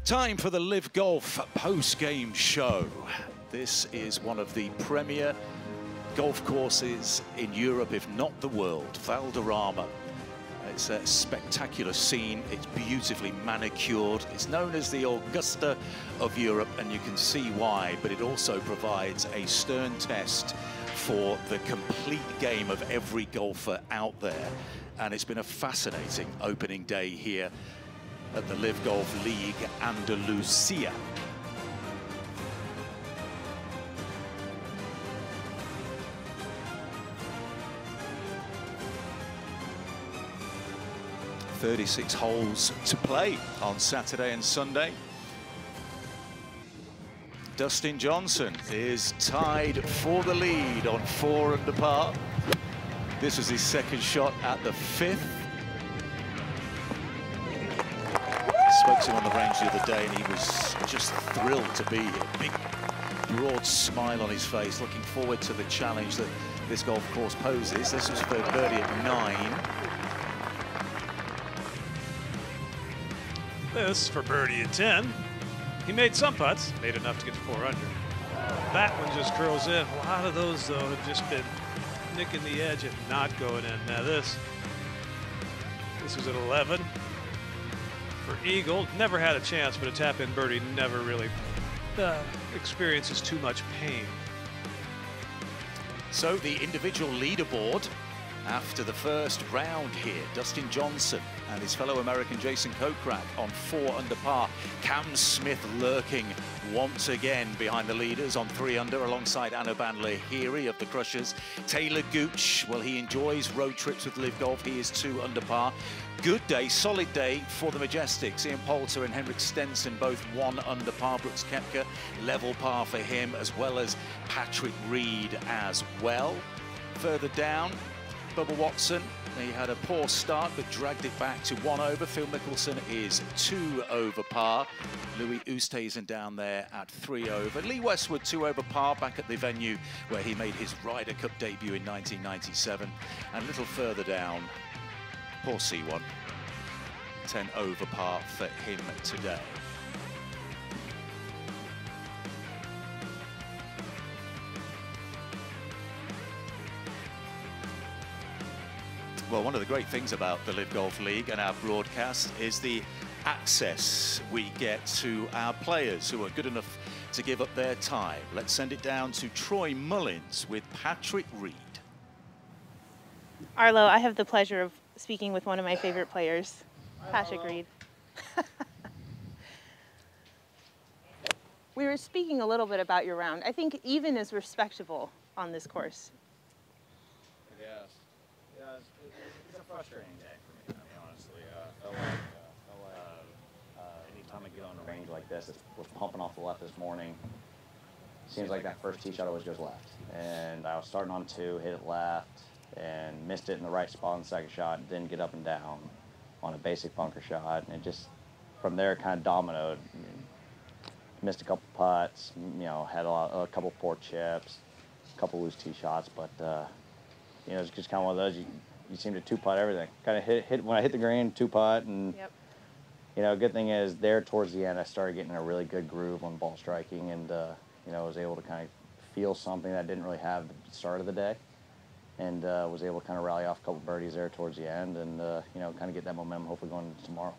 Time for the LIV Golf post-game show. This is one of the premier golf courses in Europe, if not the world, Valderrama. It's a spectacular scene. It's beautifully manicured. It's known as the Augusta of Europe, and you can see why, but it also provides a stern test for the complete game of every golfer out there. And it's been a fascinating opening day here at the LIV Golf League Andalucía. "36 holes to play on Saturday and Sunday. Dustin Johnson is tied for the lead on 4 under par. This was his second shot at the 5th. Spoke to him on the range the other day and he was just thrilled to be here. Big, broad smile on his face, looking forward to the challenge that this golf course poses. This was for birdie at 9. This for birdie at 10. He made some putts, made enough to get to 4 under. That one just curls in. A lot of those, though, have just been nicking the edge and not going in. Now this was at 11. For eagle, never had a chance, but a tap-in birdie never really experiences too much pain. So the individual leaderboard after the first round here, Dustin Johnson and his fellow American Jason Kokrak on 4 under par. Cam Smith lurking once again behind the leaders on 3 under alongside Anaban Lahiri of the Crushers. Taylor Gooch, well, he enjoys road trips with LIV Golf. He is 2 under par. Good day, solid day for the Majestics. Ian Poulter and Henrik Stenson both 1 under par. Brooks Koepka, level par for him, as well as Patrick Reed as well. Further down, Bubba Watson, he had a poor start but dragged it back to 1 over. Phil Mickelson is 2 over par. Louis Oosthuizen down there at 3 over. Lee Westwood 2 over par back at the venue where he made his Ryder Cup debut in 1997. And a little further down, poor C1, 10 over par for him today. Well, one of the great things about the LIV Golf League and our broadcast is the access we get to our players who are good enough to give up their time. Let's send it down to Troy Mullins with Patrick Reed. Arlo, I have the pleasure of speaking with one of my favorite players, Patrick Reed. We were speaking a little bit about your round. I think even is respectable on this course. It's a frustrating day for me, I mean, honestly. Anytime I get on a range like this, it was pumping off the left this morning. Seems like that first tee shot was just left. And I was starting on 2, hit it left, and missed it in the right spot on the second shot, didn't get up and down on a basic bunker shot. And it just, from there, kind of dominoed. Missed a couple putts, you know, had a couple poor chips, a couple loose tee shots, but, you know, it's just kind of one of those, you seem to 2-putt everything. Kind of hit when I hit the green, 2-putt, and you know, good thing is there towards the end I started getting a really good groove on ball striking, and you know, was able to kind of feel something that I didn't really have at the start of the day, and was able to kind of rally off a couple birdies there towards the end, and you know, kind of get that momentum hopefully going into tomorrow.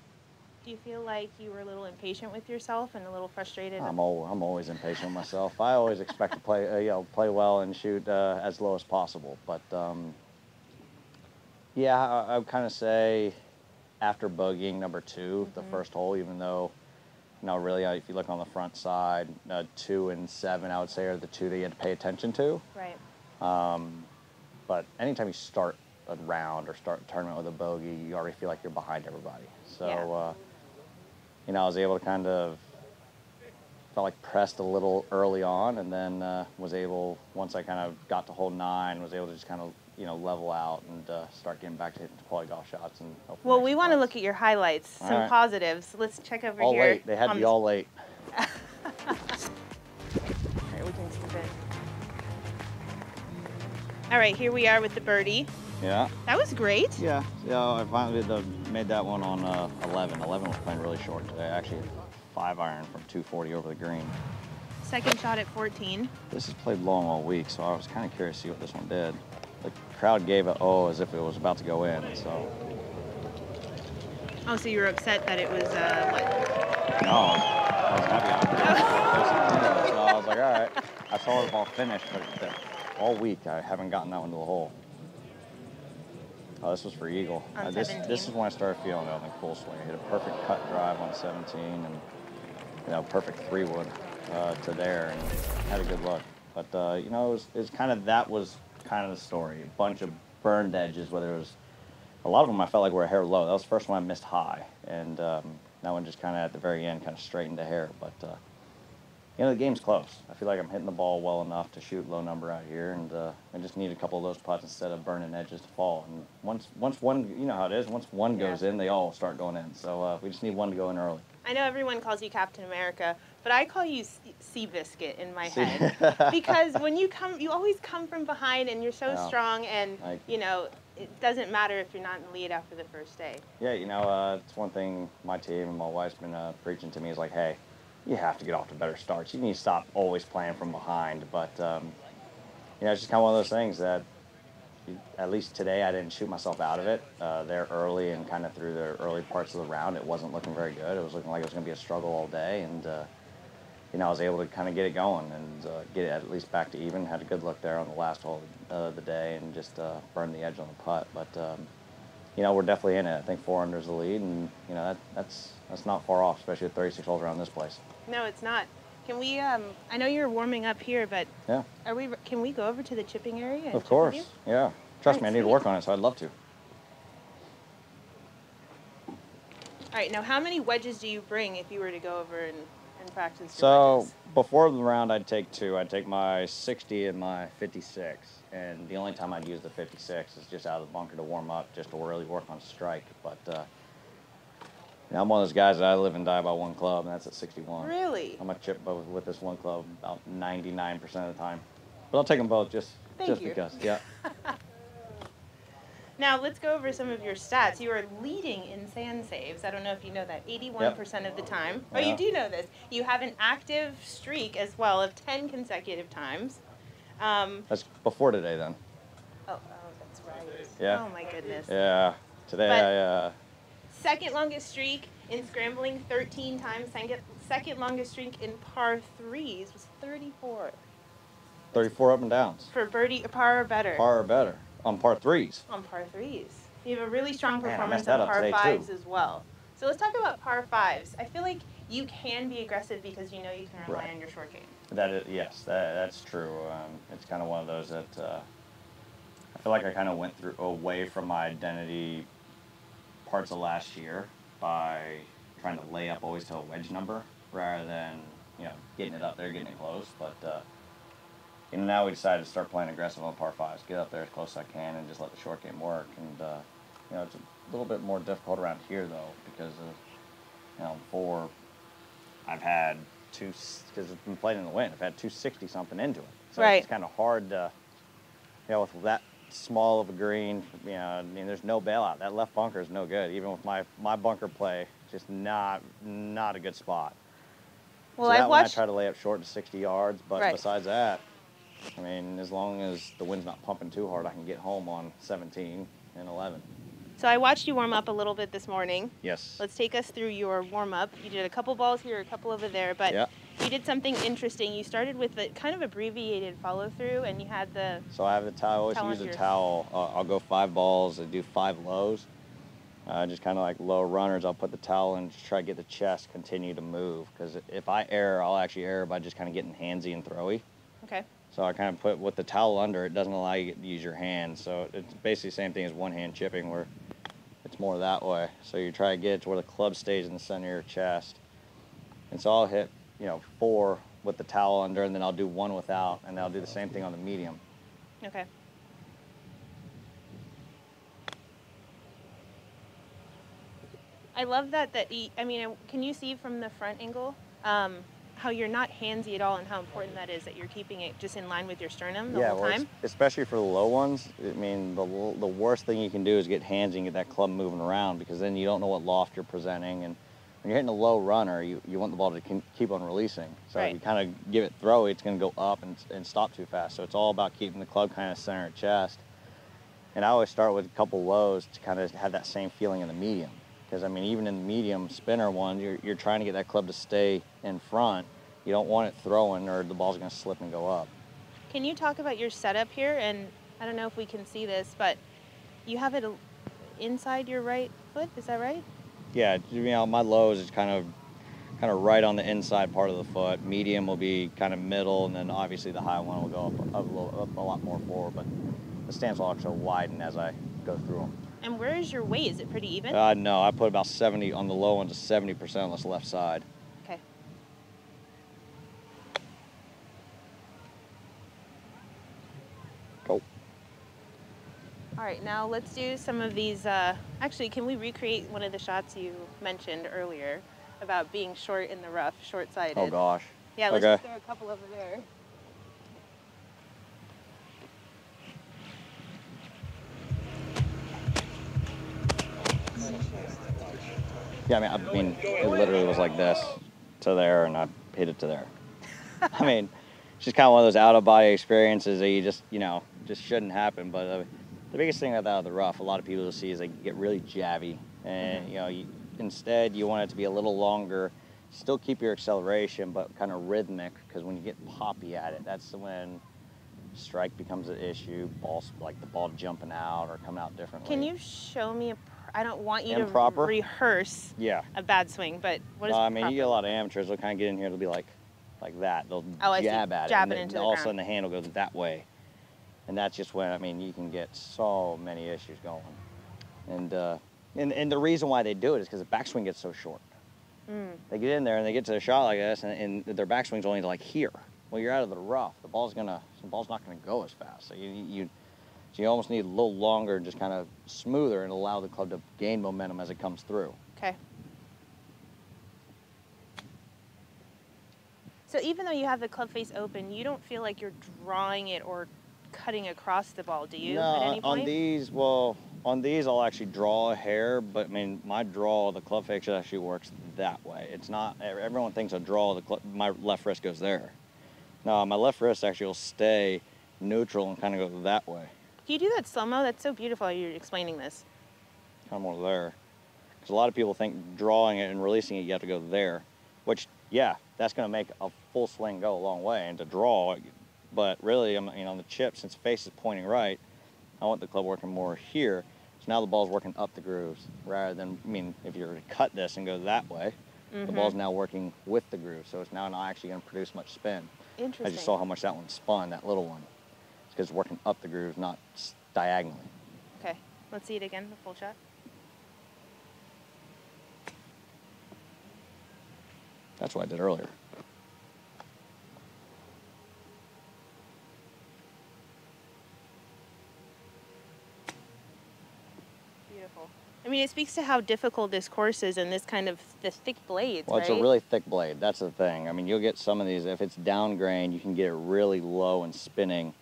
Do you feel like you were a little impatient with yourself and a little frustrated? I'm always impatient with myself. I always expect to play, you know, play well and shoot as low as possible, but. Yeah, I would kind of say after bogeying number 2, the first hole, even though, you know, really, if you look on the front side, 2 and 7, I would say, are the 2 that you had to pay attention to. Right. But anytime you start a round or start a tournament with a bogey, you already feel like you're behind everybody. So, you know, I was able to kind of, felt like pressed a little early on, and then was able, once I kind of got to hole 9, was able to just kind of, you know, level out and start getting back to hitting quality golf shots. And well, we want to look at your highlights, some positives. Let's check over all here. All late. They had to be all late. All right, we can skip it. All right, here we are with the birdie. Yeah. That was great. Yeah. Yeah, I finally made that one on 11. 11 was playing really short today. I actually hit 5-iron from 240 over the green. Second shot at 14. This is played long all week, so I was kind of curious to see what this one did. The crowd gave it as if it was about to go in, so. Oh, so you were upset that it was, what? No, I was happy. So I was like, all right. I saw the ball finish, but all week I haven't gotten that one to the hole. Oh, this was for eagle. On This 17. is when I started feeling it in full swing. I hit a perfect cut drive on 17 and, you know, perfect 3-wood to there and had a good look. But, you know, it was kind of, that was kind of the story. A bunch of burned edges, whether it was, a lot of them I felt like were a hair low. That was the first one I missed high. And that one just kind of at the very end kind of straightened the hair. But, you know, the game's close. I feel like I'm hitting the ball well enough to shoot low number out here, and I just need a couple of those putts instead of burning edges to fall. And once one, you know how it is, once one goes in, they all start going in. So we just need one to go in early. I know everyone calls you Captain America, but I call you Seabiscuit in my head. Because when you come, you always come from behind, and you're so strong, and, you know, it doesn't matter if you're not in the lead after the first day. Yeah, you know, it's one thing my team and my wife's been preaching to me is like, hey, you have to get off to better starts. You need to stop always playing from behind. But, you know, it's just kind of one of those things that, at least today, I didn't shoot myself out of it. There early and kind of through the early parts of the round, it wasn't looking very good. It was looking like it was going to be a struggle all day. And, you know, I was able to kind of get it going and get it at least back to even. Had a good look there on the last hole of the day and just burned the edge on the putt. But, you know, we're definitely in it. I think 4 under is the lead, and, you know, that's not far off, especially with 36 holes around this place. No, it's not. Can we, I know you're warming up here, but yeah, can we go over to the chipping area? And of course, yeah. Trust me, I need to work on it, so I'd love to. All right, now how many wedges do you bring if you were to go over and practice your wedges? Before the round, I'd take 2. I'd take my 60 and my 56, and the only time I'd use the 56 is just out of the bunker to warm up, just to really work on strike. But you know, I'm one of those guys that I live and die by one club, and that's at 61. Really? I'm gonna chip both with this one club about 99% of the time, but I'll take them both just because. Yeah. Now, let's go over some of your stats. You are leading in sand saves. I don't know if you know that, 81% of the time. Oh, you do know this. You have an active streak as well of 10 consecutive times. That's before today, then. Oh, that's right. Yeah. Oh, my goodness. Yeah. Today, second longest streak in scrambling, 13 times. Second longest streak in par 3s was 34. 34 up and downs. For birdie, par or better. Par or better. On par 3s. On par 3s. You have a really strong performance on par 5s as well. So let's talk about par 5s. I feel like you can be aggressive because you know you can rely on your short game. That is, yes, that's true. It's kind of one of those that I feel like I kind of went away from my identity parts of last year by trying to lay up always to a wedge number rather than, you know, getting it up there, getting it close. But you know, now we decided to start playing aggressive on par 5s, get up there as close as I can, and just let the short game work. And you know, it's a little bit more difficult around here though because of, you know, before I've had because it's been played in the wind. I've had 260 something into it, so it's kind of hard to, you know, with that small of a green, you know, I mean, there's no bailout. That left bunker is no good. Even with my bunker play, just not a good spot. Well, so that one I try to lay up short to 60 yards, but besides that, I mean, as long as the wind's not pumping too hard, I can get home on 17 and 11. So I watched you warm up a little bit this morning. Yes. Let's take us through your warm-up. You did a couple balls here, a couple over there, but you did something interesting. You started with a kind of abbreviated follow-through, and you had the So I have the towel. I always use a towel. I'll go 5 balls and do 5 lows. Just kind of like low runners. I'll put the towel in to try to get the chest continue to move. Because if I err, I'll actually err by just kind of getting handsy and throwy. Okay. So I kind of put with the towel under, it doesn't allow you to use your hands. So it's basically the same thing as one-hand chipping where it's more that way. So you try to get it to where the club stays in the center of your chest. And so I'll hit, you know, 4 with the towel under, and then I'll do 1 without, and I'll do the same thing on the medium. Okay. I love that I mean, can you see from the front angle how you're not handsy at all and how important that is that you're keeping it just in line with your sternum the whole time? Especially for the low ones. I mean, the worst thing you can do is get handsy and get that club moving around because then you don't know what loft you're presenting. And when you're hitting a low runner, you want the ball to keep on releasing. So right. if you kind of give it throw, it's going to go up and stop too fast. So it's all about keeping the club kind of center at chest. And I always start with a couple lows to kind of have that same feeling in the medium. Because, I mean, even in the medium spinner one, you're trying to get that club to stay in front. You don't want it throwing or the ball's going to slip and go up. Can you talk about your setup here? And I don't know if we can see this, but you have it inside your right foot, is that right? Yeah, you know, my lows is kind of right on the inside part of the foot. Medium will be kind of middle, and then obviously the high one will go up a lot more forward, but the stance will also widen as I go through them. And where is your weight? Is it pretty even? No, I put about 70 on the low one to 70% on this left side. Okay. Go. All right, now let's do some of these. Actually, can we recreate one of the shots you mentioned earlier about being short in the rough, short-sided? Oh, gosh. Yeah, let's okay. just throw a couple over there. Yeah, I mean, it literally was like this to there, and I hit it to there. I mean, it's just kind of one of those out-of-body experiences that you just, just shouldn't happen. But the biggest thing out of the rough, a lot of people will see is they get really jabby. And, instead, you want it to be a little longer, still keep your acceleration, but kind of rhythmic, because when you get poppy at it, that's when strike becomes an issue, like the ball jumping out or coming out differently. Can you show me I don't want you improper? To rehearse a bad swing, but what is I mean, proper? you get a lot of amateurs, they'll kind of get in here, they'll be like that. They'll jab at it, jab and it into all the of a sudden the hand will go that way. And that's just when, I mean, you can get so many issues going. And the reason why they do it is because the backswing gets so short. They get in there and they get to a shot like this, and their backswing's only to like here. Well, you're out of the rough. The ball's not gonna go as fast. So you almost need a little longer, just kind of smoother, and allow the club to gain momentum as it comes through. Okay. So even though you have the club face open, you don't feel like you're drawing it or cutting across the ball, do you? No, at any point? on these I'll actually draw a hair, but I mean my draw, the club face actually works that way. It's not, everyone thinks I draw my left wrist goes there. No, my left wrist actually will stay neutral and kind of go that way. Can you do that slow-mo? That's so beautiful how you're explaining this. Kind of more there. Because a lot of people think drawing it and releasing it, you have to go there. Which, yeah, that's going to make a full swing go a long way. And to draw, but really, on the chip, since the face is pointing right, I want the club working more here. So now the ball's working up the grooves, rather than, if you were to cut this and go that way, the ball's now working with the groove. So it's now not actually going to produce much spin. Interesting. As you saw how much that one spun, that little one. It's because it's working up the grooves, not diagonally. Okay, let's see it again, the full shot. That's what I did earlier. Beautiful. I mean, it speaks to how difficult this course is and this kind of the thick blades, Well, right? it's a really thick blade. That's the thing. I mean, you'll get some of these, if it's down grain, you can get it really low and spinning.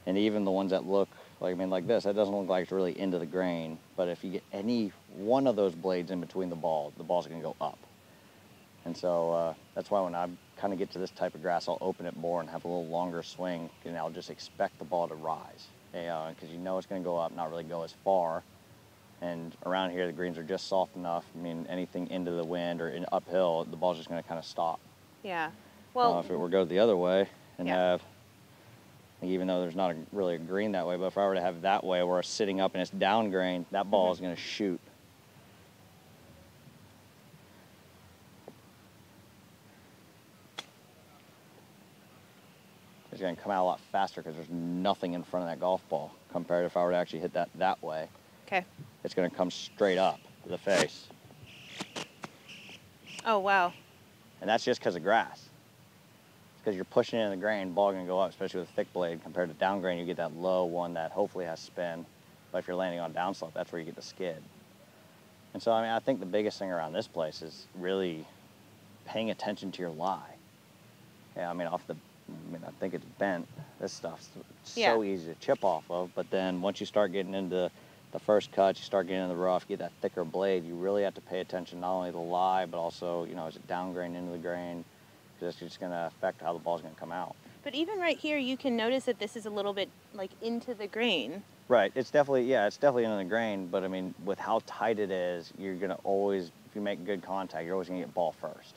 And even the ones that look, like this, that doesn't look like it's really into the grain. But if you get any one of those blades in between the ball's going to go up. And so that's why when I kind of get to this type of grass, I'll open it more and have a little longer swing, and I'll just expect the ball to rise. Because it's going to go up, not really go as far. And around here, the greens are just soft enough. Anything into the wind or uphill, the ball's just going to kind of stop. Yeah. Well, if it were to go the other way and have, even though there's not really a green that way, but if I were to have that way where it's sitting up and it's down grain, that ball is going to shoot. It's going to come out a lot faster because there's nothing in front of that golf ball compared to if I were to actually hit that way. Okay. It's going to come straight up to the face. Oh, wow. And that's just because of grass. It's because you're pushing it in the grain, ball going to go up, especially with a thick blade. Compared to down grain, you get that low one that hopefully has spin. But if you're landing on downslope, that's where you get the skid. And so, I think the biggest thing around this place is really paying attention to your lie. Yeah, I think it's bent. This stuff's so easy to chip off of. But then once you start getting into the first cut, you start getting in the rough, get that thicker blade, you really have to pay attention not only to the lie, but also, you know, is it down grain into the grain? Because it's just going to affect how the ball's going to come out. But even right here, you can notice that this is a little bit like into the grain. Right. It's definitely, yeah, it's definitely into the grain. But I mean, with how tight it is, you're going to always, if you make good contact, you're always going to get ball first.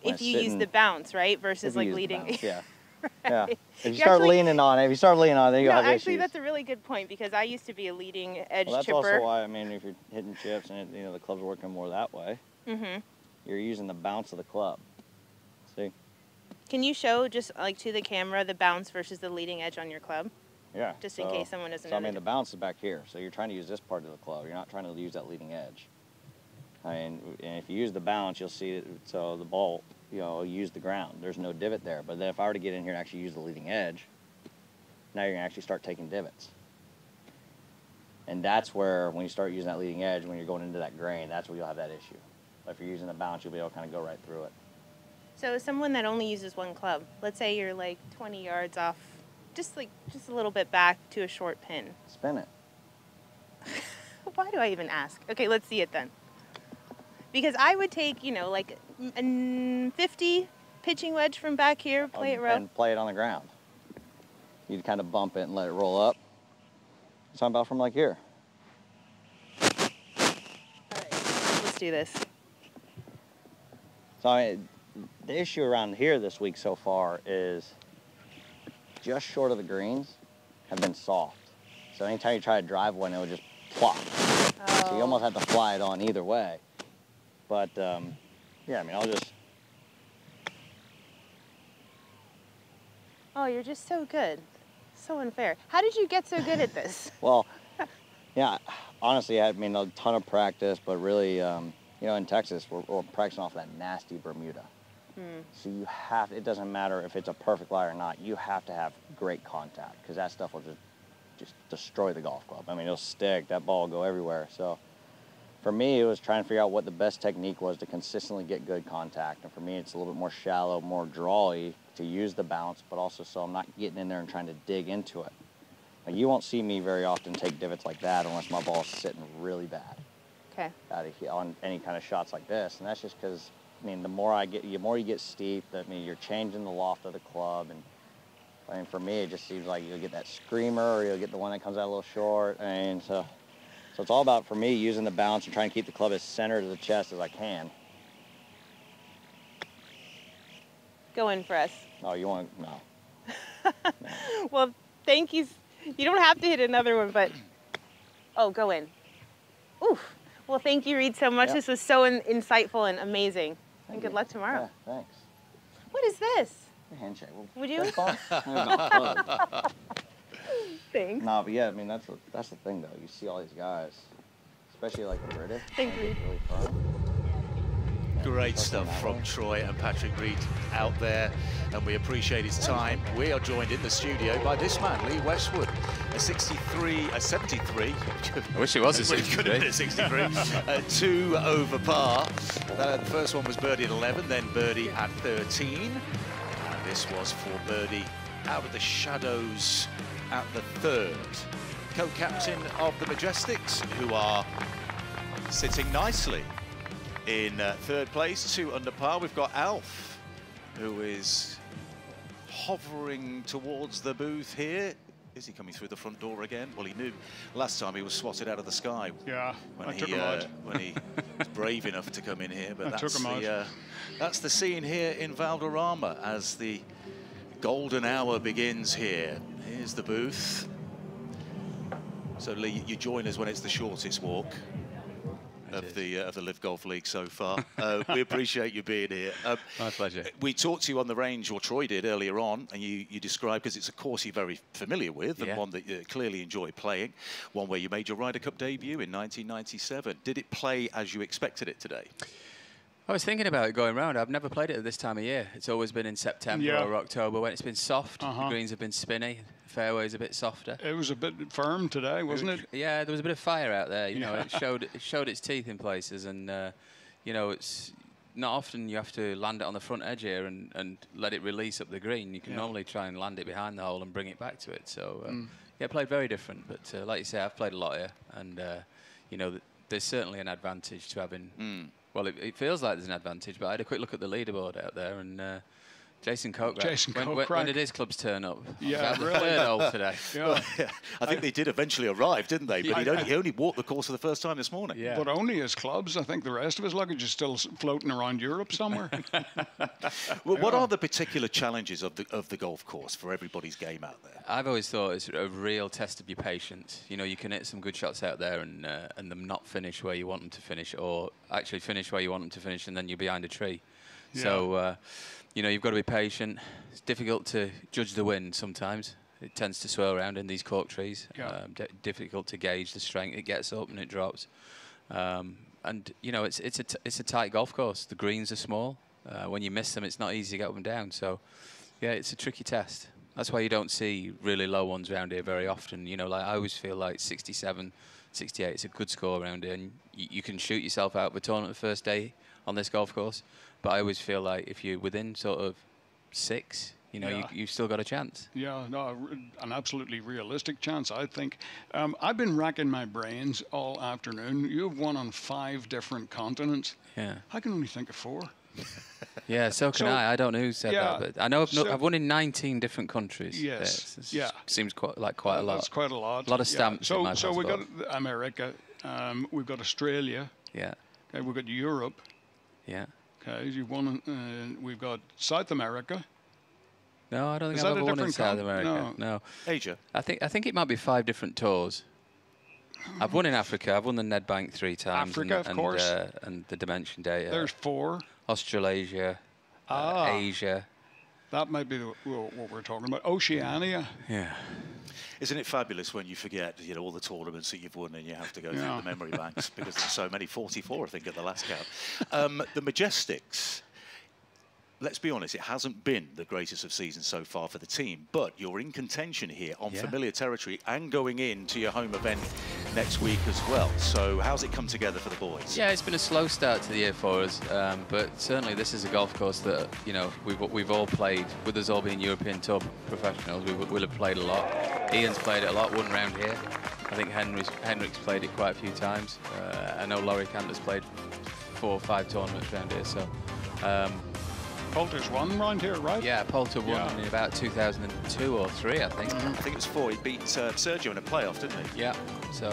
If you use the bounce, right? Versus like leading. Bounce, yeah. Right. Yeah. If you start leaning on it, then you'll have issues. Actually, that's a really good point because I used to be a leading edge that's chipper. Also why, I mean, if you're hitting chips and you know the club's working more that way, you're using the bounce of the club. See? Can you show just like to the camera the bounce versus the leading edge on your club? Yeah. Just in case someone doesn't know. I mean, the bounce is back here, so you're trying to use this part of the club. You're not trying to use that leading edge. I mean, and if you use the bounce, you'll see it, so the ball, you know, use the ground. There's no divot there. But then if I were to get in here and actually use the leading edge, now you're going to actually start taking divots. And that's where, when you start using that leading edge, when you're going into that grain, that's where you'll have that issue. But if you're using the bounce, you'll be able to kind of go right through it. So someone that only uses one club, let's say you're like 20 yards off, just a little bit back to a short pin. Spin it. Why do I even ask? Okay, let's see it then. Because I would take, you know, like a 50 pitching wedge from back here, play it rough. And play it on the ground. You'd kind of bump it and let it roll up. I'm talking about from like here. All right, let's do this. So I mean, the issue around here this week so far is just short of the greens have been soft. So anytime you try to drive one, it will just plop. Oh. So you almost have to fly it on either way. But, yeah, I mean, I'll just... Oh, you're just so good. So unfair. How did you get so good at this? Well, yeah, honestly, I mean, a ton of practice, but really, you know, in Texas, we're practicing off that nasty Bermuda. So you have, it doesn't matter if it's a perfect lie or not, you have to have great contact, because that stuff will just destroy the golf club. I mean, it'll stick, that ball will go everywhere. So for me, it was trying to figure out what the best technique was to consistently get good contact. And for me, it's a little bit more shallow, more drawy to use the bounce, but also so I'm not getting in there and trying to dig into it. Now, you won't see me very often take divots like that unless my ball's sitting really bad. Okay. On any kind of shots like this. And that's just because, I mean, the more you get steep, I mean, you're changing the loft of the club. And I mean, for me, it just seems like you'll get that screamer or you'll get the one that comes out a little short. And so it's all about, for me, using the bounce and trying to keep the club as centered to the chest as I can. Go in for us. Oh, you want to? No. No. Well, thank you. You don't have to hit another one, but... Oh, go in. Oof. Well, thank you, Reed, so much. Yep. This was so insightful and amazing. And good luck tomorrow. Yeah, thanks. What is this? A handshake. Would you? Thanks. No, but yeah, I mean, that's the thing, though. You see all these guys, especially like the British. Thanks, Reed. Really fun. Great stuff from Troy and Patrick Reed out there, and we appreciate his time. We are joined in the studio by this man, Lee Westwood, a 73. I wish it was a 63. Could have been a 63. 2 over par. The first one was birdie at 11, then birdie at 13. And this was for birdie out of the shadows at the third. Co-captain of the Majestics, who are sitting nicely in third place, 2 under par. We've got Alf, who is hovering towards the booth here. Is he coming through the front door again? Well, he knew last time he was swatted out of the sky. Yeah, when I he took him out. When he was brave enough to come in here. But that's the scene here in Valderrama as the golden hour begins here. Here's the booth. So Lee, you join us when it's the shortest walk of the LIV Golf League so far. We appreciate you being here. My pleasure. We talked to you on the range, or Troy did earlier on, and you described, because it's a course you're very familiar with, and one that you clearly enjoy playing, one where you made your Ryder Cup debut in 1997. Did it play as you expected it today? I was thinking about it going round. I've never played it at this time of year. It's always been in September or October when it's been soft. The greens have been spinny. The fairway's a bit softer. It was a bit firm today, wasn't it? Yeah, there was a bit of fire out there. You know, it showed its teeth in places, and you know, it's not often you have to land it on the front edge here and let it release up the green. You can normally try and land it behind the hole and bring it back to it. So Yeah, played very different, but like you say, I've played a lot here, and you know, there's certainly an advantage to having. Well, it feels like there's an advantage, but I had a quick look at the leaderboard out there, and Jason Kokrak. When did his clubs turn up? Yeah, really. Third hole today. Yeah. I think they did eventually arrive, didn't they? But he only walked the course for the first time this morning. Yeah. But only his clubs. I think the rest of his luggage is still floating around Europe somewhere. Well, what are the particular challenges of the golf course for everybody's game out there? I've always thought it's a real test of your patience. You know, you can hit some good shots out there and them not finish where you want them to finish, or actually finish where you want them to finish, and then you're behind a tree. Yeah. So, you know, you've got to be patient. It's difficult to judge the wind sometimes. It tends to swirl around in these cork trees. Yeah. Difficult to gauge the strength. It gets up and it drops. And you know, it's a tight golf course. The greens are small. When you miss them, it's not easy to get up and down. So, yeah, it's a tricky test. That's why you don't see really low ones around here very often. You know, like I always feel like 67, 68 is a good score around here, and you can shoot yourself out of a tournament the first day on this golf course. But I always feel like if you're within sort of 6, you know, you've still got a chance. Yeah, no, an absolutely realistic chance, I think. I've been racking my brains all afternoon. You've won on 5 different continents. Yeah. I can only think of 4. Yeah, so can I. I don't know who said that, but I know I've won in 19 different countries. Yes. Seems quite a lot. That's quite a lot. A lot of stamps in my passport. So we've got America. We've got Australia. Yeah. Okay, we've got Europe. Yeah. Okay, you've won. We've got South America. No, I don't think I've ever won in South America. No. Asia. I think it might be 5 different tours. I've won in Africa. I've won the Ned Bank 3 times. Africa, of course. And the Dimension Data. There's 4. Australasia. Asia. That might be what we're talking about. Oceania. Yeah. Isn't it fabulous when you forget, you know, all the tournaments that you've won and you have to go through the memory banks because there's so many, 44, I think, at the last count. The Majestics, let's be honest, it hasn't been the greatest of seasons so far for the team, but you're in contention here on familiar territory and going into your home event next week as well. So how's it come together for the boys? Yeah, it's been a slow start to the year for us, but certainly this is a golf course that, you know, we've all played, with us all being European Tour professionals, we'll have played a lot. Ian's played it a lot, 1 round here. I think Henrik's played it quite a few times. I know Laurie Cantor's played 4 or 5 tournaments around here, so... Poulter's won round here, right? Yeah, Poulter won in about 2002 or 3, I think. I think it was 4. He beat Sergio in a playoff, didn't he? Yeah. So,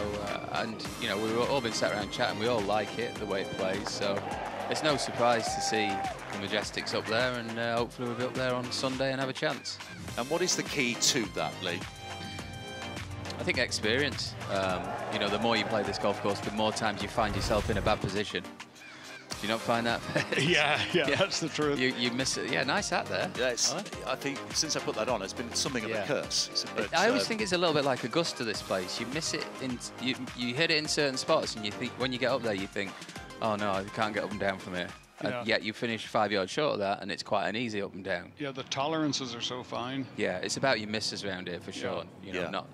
and, you know, we've all been sat around chatting. We all like it, the way it plays. So it's no surprise to see the Majestics up there, and hopefully we'll be up there on Sunday and have a chance. And what is the key to that, Lee? I think experience. You know, the more you play this golf course, the more times you find yourself in a bad position. Do you not find that? yeah, that's the truth. You miss it. Yeah, nice hat there. Yeah, I think since I put that on, it's been something of a curse. But, I always think it's a little bit like Augusta, this place. You miss it, you hit it in certain spots, and you think, when you get up there, you think, oh no, I can't get up and down from here. And yet you finish 5 yards short of that, and it's quite an easy up and down. Yeah, the tolerances are so fine. Yeah, it's about your misses around here for sure. You know,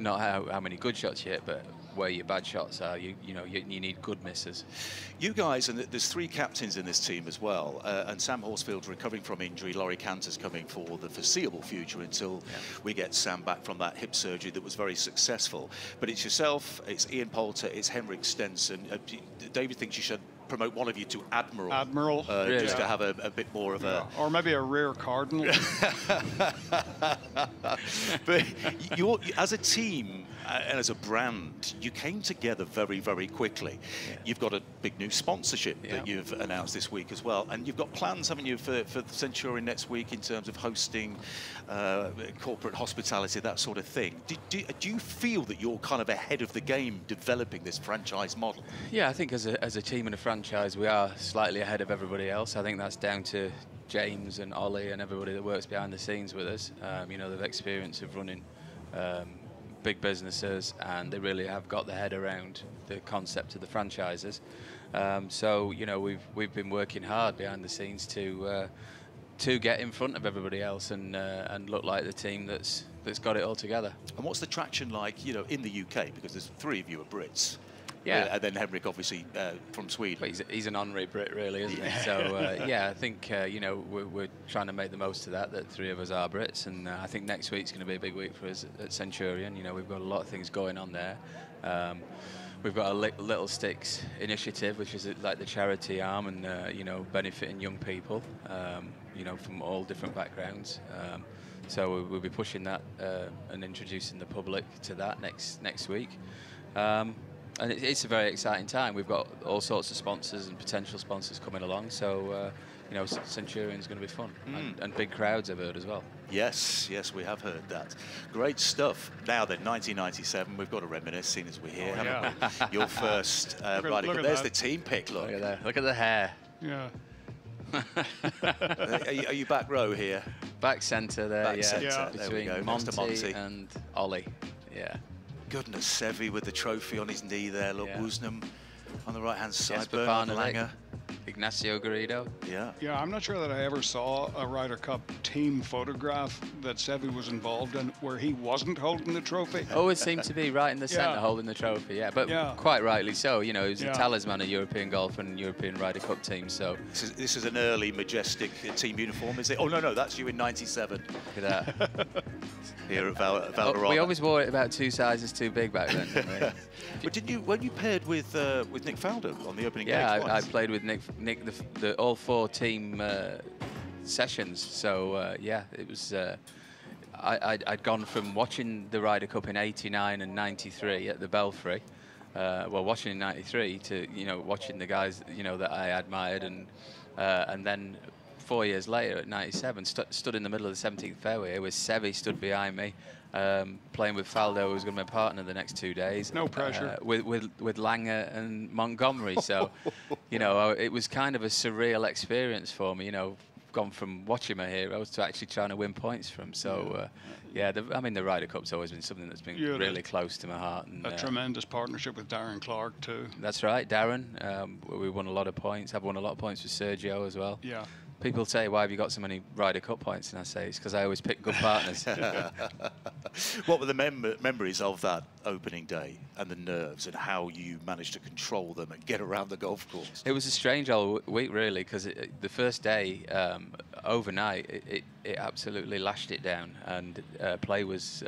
not how many good shots you hit, but where your bad shots are. You need good misses. You guys, and there's 3 captains in this team as well, and Sam Horsfield's recovering from injury. Laurie Cantor's coming for the foreseeable future until we get Sam back from that hip surgery that was very successful. But it's yourself, it's Ian Poulter, it's Henrik Stenson. David thinks you should promote one of you to Admiral. Admiral. Just to have a bit more of a... Or maybe a rear cardinal. But as a team and as a brand, you came together very, very quickly. You've got a big new sponsorship that you've announced this week as well. And you've got plans, haven't you, for the Centurion next week in terms of hosting corporate hospitality, that sort of thing. Do you feel that you're kind of ahead of the game developing this franchise model? Yeah, I think as a team and a franchise, we are slightly ahead of everybody else. I think that's down to James and Ollie and everybody that works behind the scenes with us. You know, they've experience of running big businesses, and they really have got their head around the concept of the franchises. So, you know, we've been working hard behind the scenes to get in front of everybody else and look like the team that's got it all together. And what's the traction like, you know, in the UK? Because there's 3 of you are Brits. Yeah. And then Henrik, obviously, from Sweden. But he's an honorary Brit, really, isn't he? So, yeah, I think, you know, we're trying to make the most of that 3 of us are Brits. And I think next week's going to be a big week for us at Centurion. You know, we've got a lot of things going on there. We've got a Little Sticks initiative, which is like the charity arm and, you know, benefiting young people, you know, from all different backgrounds. So we'll be pushing that and introducing the public to that next week. And it's a very exciting time. We've got all sorts of sponsors and potential sponsors coming along. So, you know, Centurion's going to be fun. And big crowds, I've heard, as well. Yes, we have heard that. Great stuff. Now then, 1997, we've got to reminisce, seeing as we're here, haven't we? Your first Ryder Cup. There's the team pick, look. Look at that. Look at the hair. Yeah. Are you back row here? Back centre there, back centre. Yeah. There we go. Monty, Next to Monty and Ollie. Yeah. Goodness, Sevi with the trophy on his knee there. Look, Woosnam on the right-hand side. Bernard Langer. Ignacio Garrido. Yeah. Yeah, I'm not sure that I ever saw a Ryder Cup team photograph that Sevi was involved in where he wasn't holding the trophy. Always seemed to be right in the centre holding the trophy, but quite rightly so. You know, he was a talisman of European golf and European Ryder Cup teams. So this is an early majestic team uniform, is it? Oh no, that's you in '97. Look at that. Here at Valderrama. We always wore it about 2 sizes too big back then, didn't we? But weren't you paired with Nick Faldo on the opening day? Yeah, I played with Nick all 4 team sessions. So yeah, it was. I'd gone from watching the Ryder Cup in '89 and '93 at the Belfry, well, watching in '93 to watching the guys that I admired, and then 4 years later at '97, stood in the middle of the 17th fairway with Sevi stood behind me, playing with Faldo, who was going to be my partner the next 2 days. No pressure. With Langer and Montgomery. So, it was kind of a surreal experience for me. Gone from watching my heroes to actually trying to win points from. So, the Ryder Cup's always been something that's been really close to my heart. And, a tremendous partnership with Darren Clarke too. That's right, Darren. We won a lot of points. I've won a lot of points with Sergio as well. Yeah. People say, why have you got so many Ryder Cup points? And I say, it's because I always pick good partners. What were the memories of that opening day and the nerves and how you managed to control them and get around the golf course? It was a strange old week, really, because the first day, overnight, it absolutely lashed it down. And play was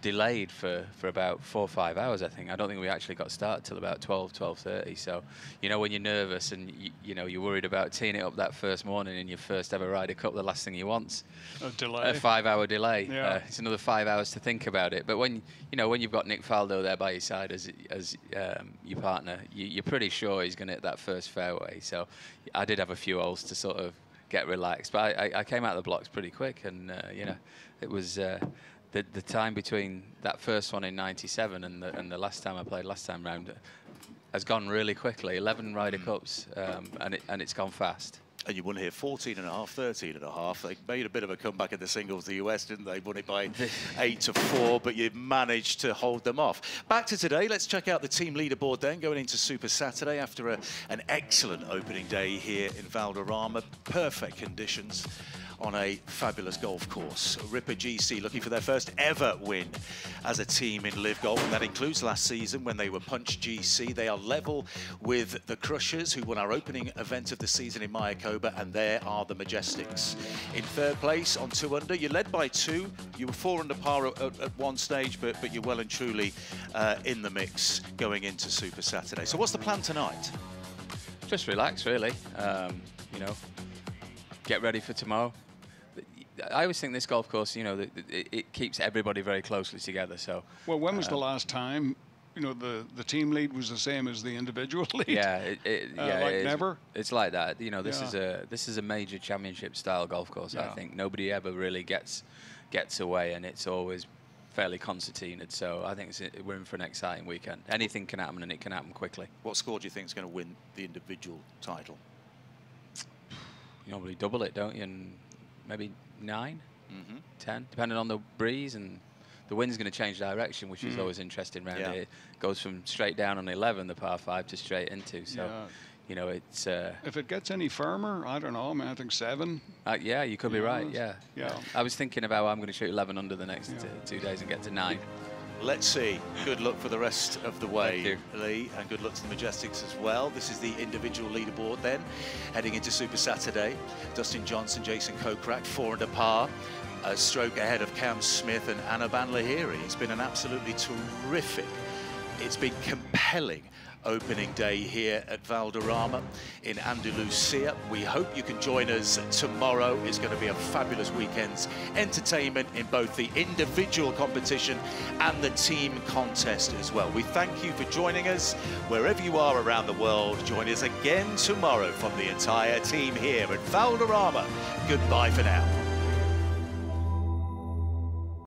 delayed for about 4 or 5 hours, I think. I don't think we actually got started till about 12:30. So, when you're nervous and you're worried about teeing it up that first morning in your first ever Ryder Cup, the last thing you want's a delay. A 5-hour delay. Yeah. It's another 5 hours to think about it. But when you've got Nick Faldo there by your side as your partner, you're pretty sure he's going to hit that first fairway. So I did have a few holes to sort of get relaxed, but I came out of the blocks pretty quick, and it was. The time between that first one in '97 and the last time I played last time round has gone really quickly. 11 Ryder Cups, and it's gone fast. And you won here 14.5, 13.5. They made a bit of a comeback in the singles, the US, didn't they? Won it by 8-4, but you managed to hold them off. Back to today, let's check out the team leaderboard then, going into Super Saturday after an excellent opening day here in Valderrama. Perfect conditions on a fabulous golf course. Ripper GC looking for their first ever win as a team in LIV Golf, and that includes last season when they were Punch GC. They are level with the Crushers, who won our opening event of the season in Mayakoba, and there are the Majestics. In third place on 2 under, you're led by 2. You were 4 under par at one stage, but you're well and truly in the mix going into Super Saturday. So what's the plan tonight? Just relax, really. Get ready for tomorrow. I always think this golf course, it keeps everybody very closely together. So, well, when was the last time, the team lead was the same as the individual lead? Yeah, never. It's like that. This is a major championship style golf course. I think nobody ever really gets away, and it's always fairly concertinaed. So I think we're in for an exciting weekend. Anything can happen, and it can happen quickly. What score do you think is going to win the individual title? You normally double it, don't you? And maybe 9, 10, depending on the breeze, and the wind's going to change direction, which is always interesting around here. It goes from straight down on 11, the par 5, to straight into. So, it's... if it gets any firmer, I don't know, I think 7. Yeah, you could be right, yeah. Yeah. I was thinking about I'm going to shoot 11 under the next 2 days and get to 9. let's see. Good luck for the rest of the way, Lee, and good luck to the Majestics as well. This is the individual leaderboard then, heading into Super Saturday. Dustin Johnson, Jason Kokrak, 4 under par. A stroke ahead of Cam Smith and Anaban Lahiri. It's been an absolutely terrific, it's been compelling opening day here at Valderrama in Andalucía. We hope you can join us tomorrow. It's going to be a fabulous weekend's entertainment in both the individual competition and the team contest as well. We thank you for joining us wherever you are around the world. Join us again tomorrow from the entire team here at Valderrama. Goodbye for now.